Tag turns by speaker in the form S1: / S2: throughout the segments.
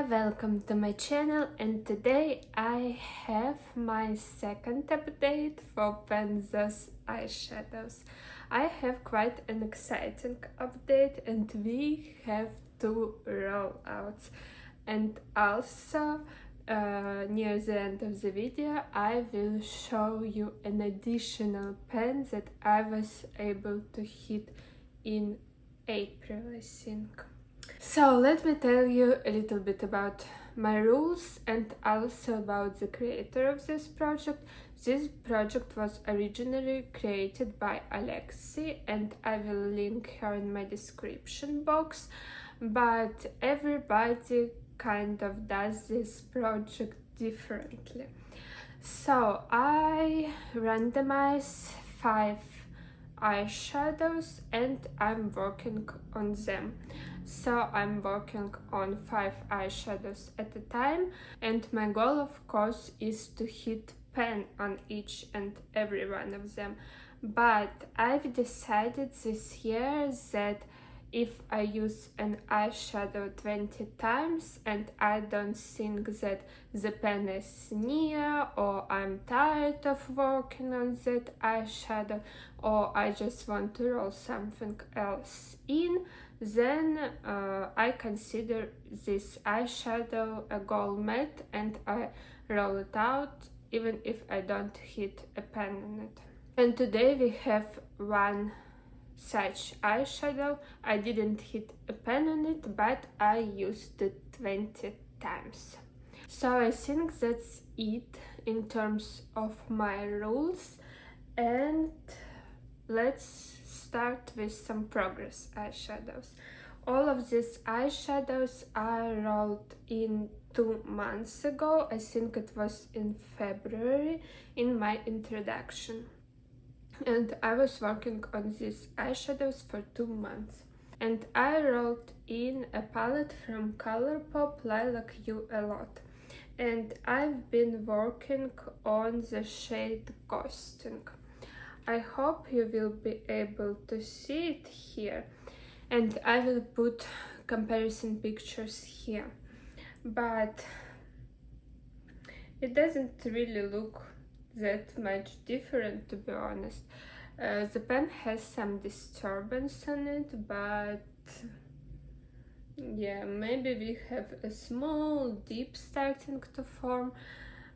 S1: welcome to my channel, and today I have my second update for Pan Those Eyeshadows. I have quite an exciting update and we have two rollouts, and also near the end of the video I will show you an additional pen that I was able to hit in April, I think. So let me tell you a little bit about my rules and also about the creator of this project. This project was originally created by Alexi and I will link her in my description box, but everybody kind of does this project differently. So I randomize 5 eyeshadows and I'm working on them. So I'm working on 5 eyeshadows at a time, and my goal of course is to hit pan on each and every one of them. But I've decided this year that if I use an eyeshadow 20 times and I don't think that the pen is near, or I'm tired of working on that eyeshadow, or I just want to roll something else in, then I consider this eyeshadow a goal met and I roll it out even if I don't hit a pen on it. And today we have one such eyeshadow. I didn't hit a pen on it, but I used it 20 times. So I think that's it in terms of my rules, and let's start with some progress eyeshadows. All of these eyeshadows I rolled in 2 months ago. I think it was in February in my introduction. And I was working on these eyeshadows for 2 months. And I rolled in a palette from ColourPop, Lilac You a lot. And I've been working on the shade Ghostin. I hope you will be able to see it here, and I will put comparison pictures here, but it doesn't really look that much different, to be honest. The pen has some disturbance on it, but yeah, maybe we have a small dip starting to form,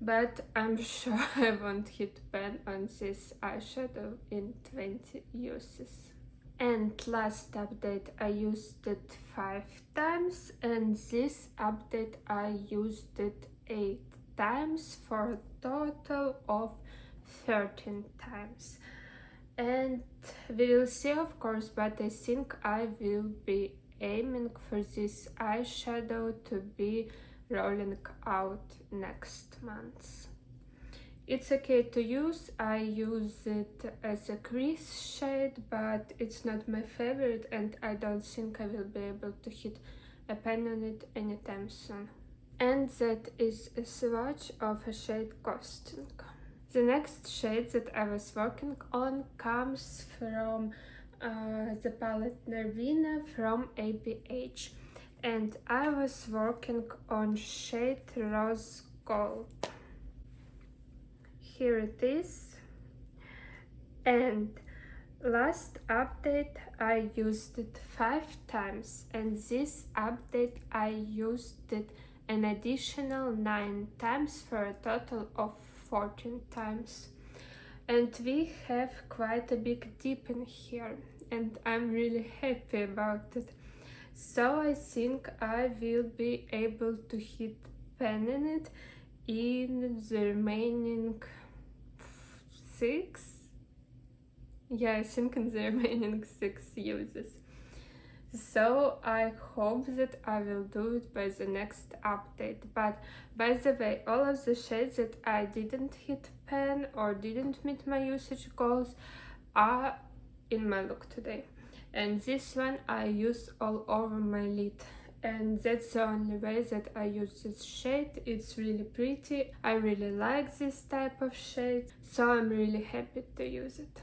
S1: but I'm sure I won't hit pen on this eyeshadow in 20 uses. And last update I used it 5 times, and this update I used it 8 times for a total of 13 times. And we will see, of course, but I think I will be aiming for this eyeshadow to be rolling out next month. It's okay to use. I use it as a crease shade, but it's not my favorite and I don't think I will be able to hit a pen on it anytime soon. And that is a swatch of a shade Ghostin. The next shade that I was working on comes from the palette Norvina from ABH. And I was working on shade Rose Gold. Here it is. And last update I used it 5 times, and this update I used it an additional 9 times for a total of 14 times. And we have quite a big dip in here, and I'm really happy about it. So I think I will be able to hit pen in it in the remaining 6. Yeah, I think in the remaining 6 uses. So I hope that I will do it by the next update. But by the way, all of the shades that I didn't hit pen or didn't meet my usage goals are in my look today. And this one I use all over my lid, and that's the only way that I use this shade. It's really pretty. I really like this type of shade, so I'm really happy to use it.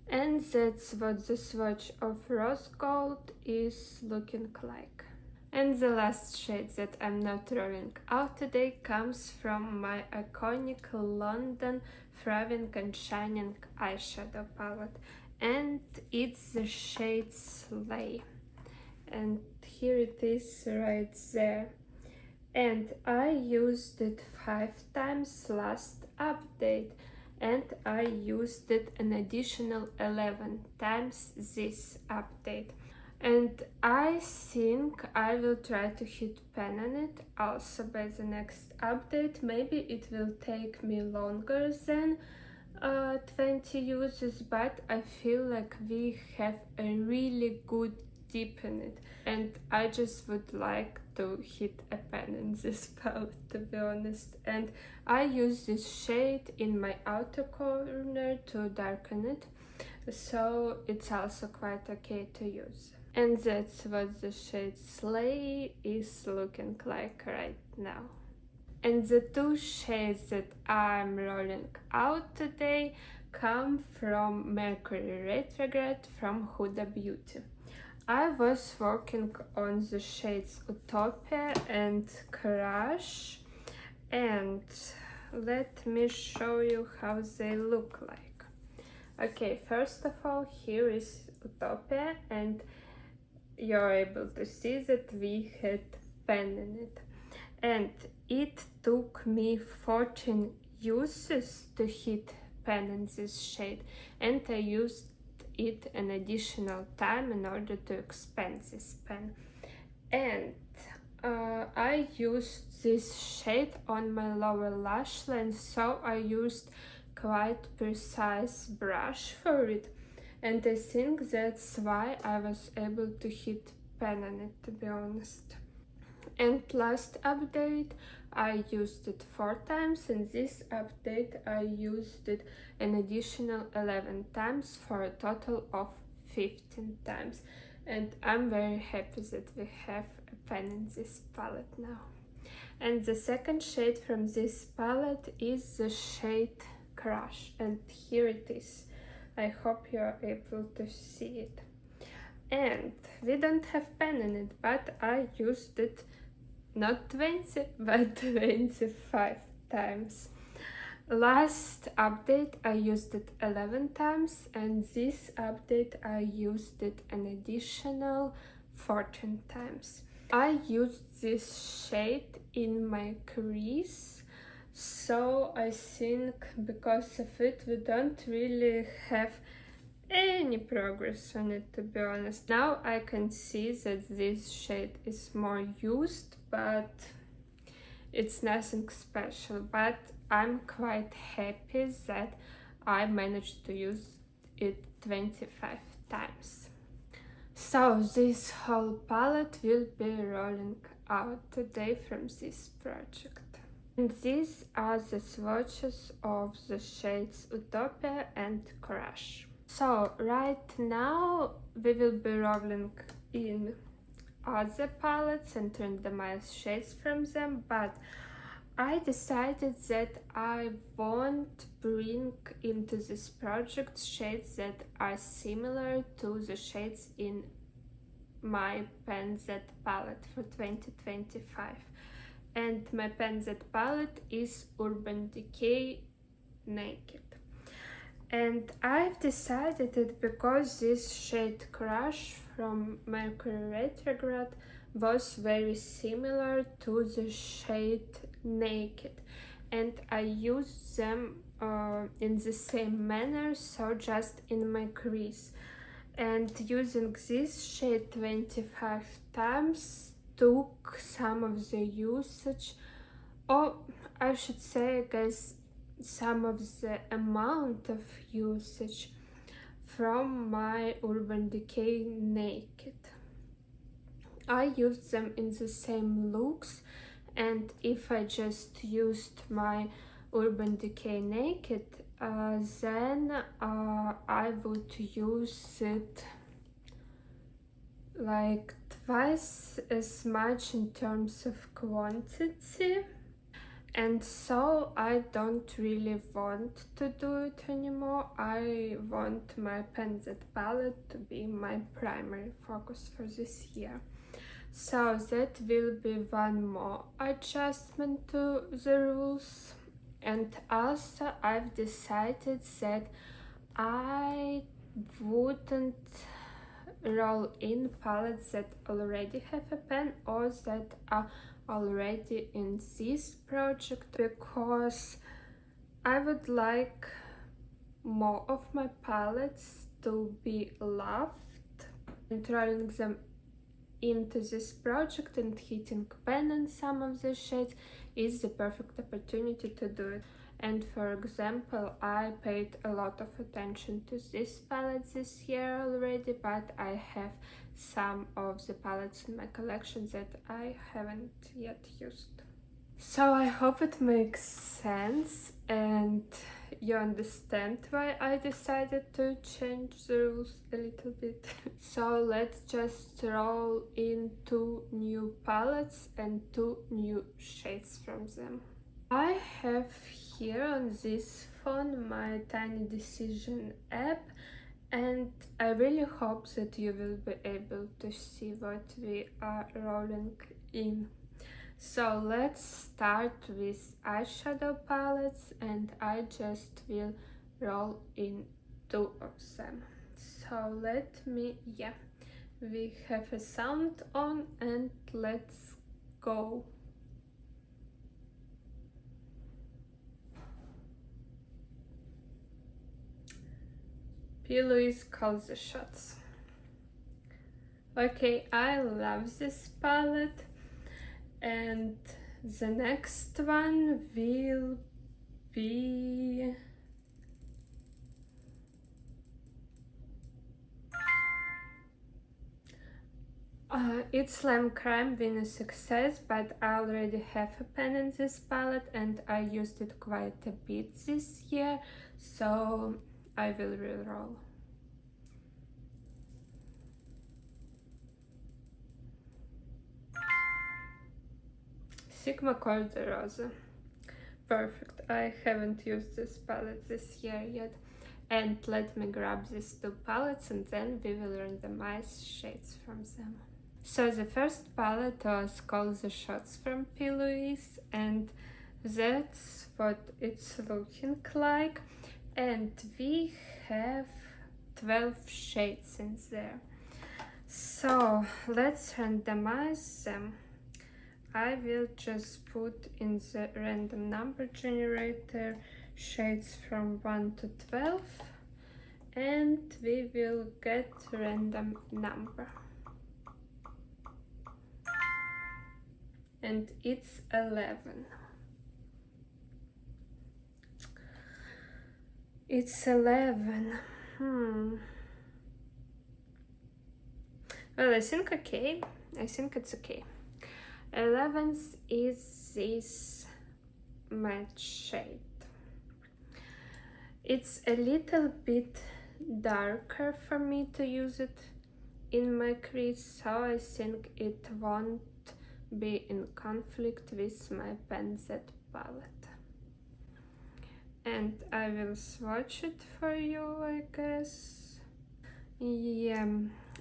S1: And that's what the swatch of Rose Gold is looking like. And the last shade that I'm not rolling out today comes from my iconic London Thriving&Shining eyeshadow palette, and it's the shade Slayyyy. And here it is right there. And I used it 5 times last update, and I used it an additional 11 times this update. And I think I will try to hit pan on it also by the next update. Maybe it will take me longer than 20 uses, but I feel like we have a really good dip in it, and I just would like to hit a pan in this palette, to be honest. And I use this shade in my outer corner to darken it, so it's also quite okay to use. And that's what the shade Slayyyy is looking like right now. And the 2 shades that I'm rolling out today come from Mercury Retrograde from Huda Beauty. I was working on the shades Utopia and Crush, and let me show you how they look like. Okay, first of all, here is Utopia, and you're able to see that we had pan in it. And it took me 14 uses to hit pan in this shade, and I used it an additional time in order to expand this pan. And I used this shade on my lower lash line, so I used quite precise brush for it, and I think that's why I was able to hit pan on it, to be honest. And last update I used it 4 times, and this update I used it an additional 11 times for a total of 15 times. And I'm very happy that we have a pan in this palette now. And the second shade from this palette is the shade Crush, and here it is. I hope you're able to see it. And we don't have pan in it, but I used it not 20 but 25 times. Last update I used it 11 times, and this update I used it an additional 14 times. I used this shade in my crease, so I think because of it we don't really have any progress on it, to be honest. Now I can see that this shade is more used, but it's nothing special. But I'm quite happy that I managed to use it 25 times. So this whole palette will be rolling out today from this project. And these are the swatches of the shades Utopia and Crush. So right now we will be rolling in other palettes and randomize shades from them, but I decided that I won't bring into this project shades that are similar to the shades in my Pan Z palette for 2025. And my Pan Z palette is Urban Decay Naked. And I've decided that because this shade Crush from Mercury Retrograde was very similar to the shade Naked, and I used them in the same manner, so just in my crease. And using this shade 25 times took some of the usage, or I should say, I guess, some of the amount of usage from my Urban Decay Naked. I used them in the same looks, and if I just used my Urban Decay Naked, then I would use it like twice as much in terms of quantity. And so I don't really want to do it anymore. I want my Pan Z palette to be my primary focus for this year. So that will be one more adjustment to the rules. And also I've decided that I wouldn't roll in palettes that already have a pen or that are already in this project, because I would like more of my palettes to be loved, and rolling them into this project and hitting pen in some of the shades is the perfect opportunity to do it. And for example, I paid a lot of attention to this palette this year already, but I have some of the palettes in my collection that I haven't yet used. So I hope it makes sense and you understand why I decided to change the rules a little bit. So let's just roll in 2 new palettes and 2 new shades from them. I have here on this phone my Tiny Decision app, and I really hope that you will be able to see what we are rolling in. So let's start with eyeshadow palettes, and I just will roll in 2 of them. So we have a sound on and let's go. P.Louise Call The Shots. Okay, I love this palette, and the next one will be it's Lime Crime Venus Success, but I already have a pen in this palette and I used it quite a bit this year, so I will reroll. Sigma Cor-De-Rosa. Perfect. I haven't used this palette this year yet. And let me grab these 2 palettes and then we will randomize shades from them. So the first palette was Call The Shots from P.Louise, and that's what it's looking like. And we have 12 shades in there. So let's randomize them. I will just put in the random number generator shades from 1 to 12 and we will get random number. And it's 11. It's 11. Well, I think okay. I think it's okay. 11th is this matte shade. It's a little bit darker for me to use it in my crease, so I think it won't be in conflict with my Pan Z palette. And I will swatch it for you, I guess. Yeah,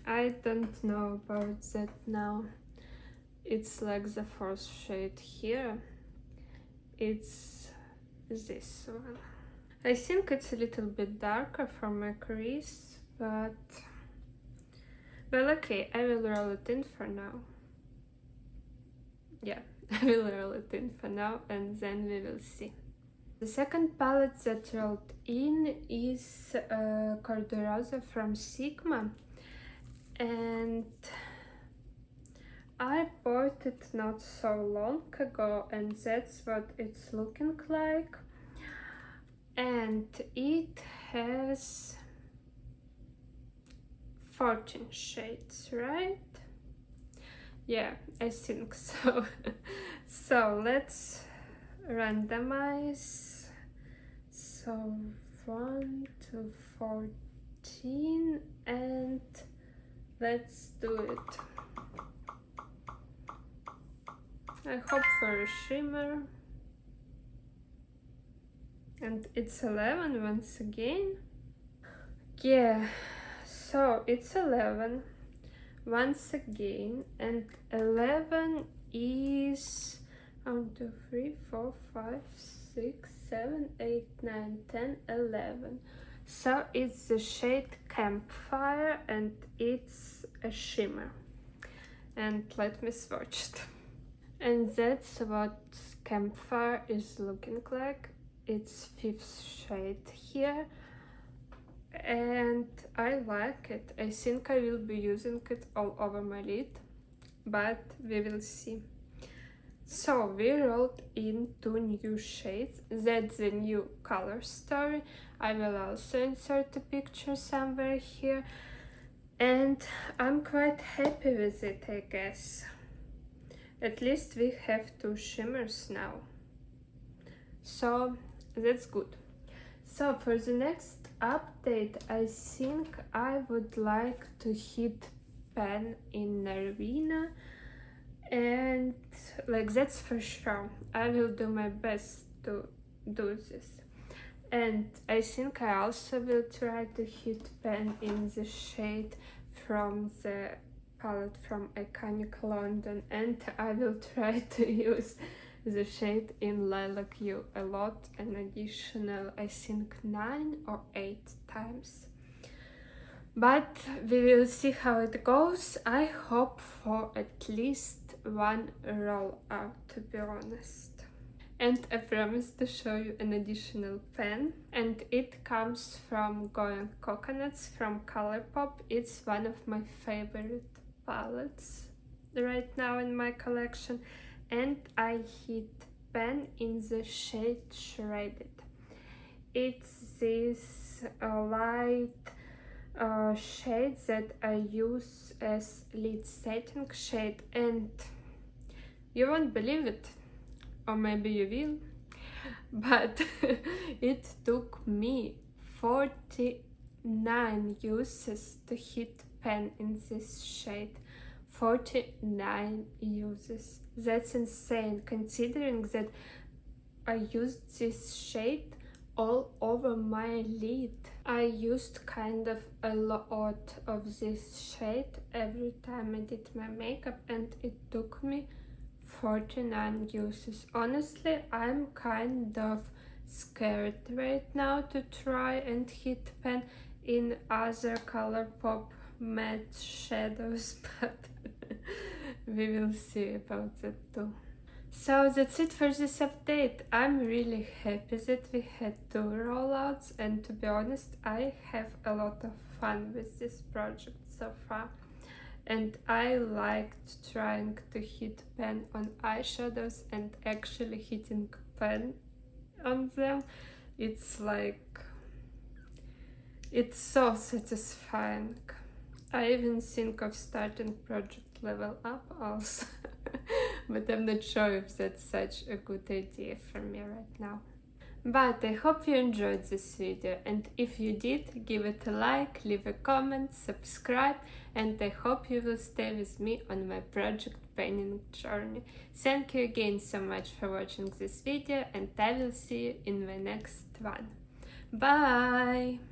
S1: I don't know about that now. It's like the 4th shade here. It's this one. I think it's a little bit darker for my crease, but well, okay, I will roll it in for now. Yeah, I will roll it in for now and then we will see. The second palette that rolled in is Cor-De-Rosa from Sigma, and I bought it not so long ago and that's what it's looking like. And it has 14 shades, right? Yeah, I think so. So let's randomize. So 1 to 14 and let's do it. I hope for a shimmer. And it's 11 once again. Yeah, so it's 11. once again, and 11 is 1, 2, 3, 4, 5, 6, 7, 8, 9, 10, 11. So it's the shade Campfire and it's a shimmer. And let me swatch it. And that's what Campfire is looking like. It's 5th shade here. And I like it. I think I will be using it all over my lid, but we will see. So we rolled in 2 new shades. That's the new color story. I will also insert a picture somewhere here. And I'm quite happy with it, I guess. At least we have 2 shimmers now. So that's good. So for the next update, I think I would like to hit Pan in Norvina, and like that's for sure. I will do my best to do this. And I think I also will try to hit Pan in the shade from the palette from Iconic London, and I will try to use the shade in Lilac You a lot, an additional I think 9 or 8 times. But we will see how it goes. I hope for at least 1 roll out, to be honest. And I promised to show you an additional pen, and it comes from Going Coconuts from ColourPop. It's one of my favorite palettes right now in my collection. And I hit pen in the shade Shredded. It's this light shade that I use as lid setting shade, and you won't believe it, or maybe you will, but it took me 49 uses to hit pen in this shade. 49 uses. That's insane, considering that I used this shade all over my lid. I used kind of a lot of this shade every time I did my makeup, and it took me 49 uses. Honestly, I'm kind of scared right now to try and hit pen in other ColourPop matte shadows, but we will see about that too. So that's it for this update. I'm really happy that we had 2 rollouts, and to be honest, I have a lot of fun with this project so far. And I liked trying to hit pen on eyeshadows and actually hitting pen on them. It's like, it's so satisfying. I even think of starting project Level Up also, but I'm not sure if that's such a good idea for me right now. But I hope you enjoyed this video, and if you did, give it a like, leave a comment, subscribe, and I hope you will stay with me on my project painting journey. Thank you again so much for watching this video, and I will see you in my next one. Bye!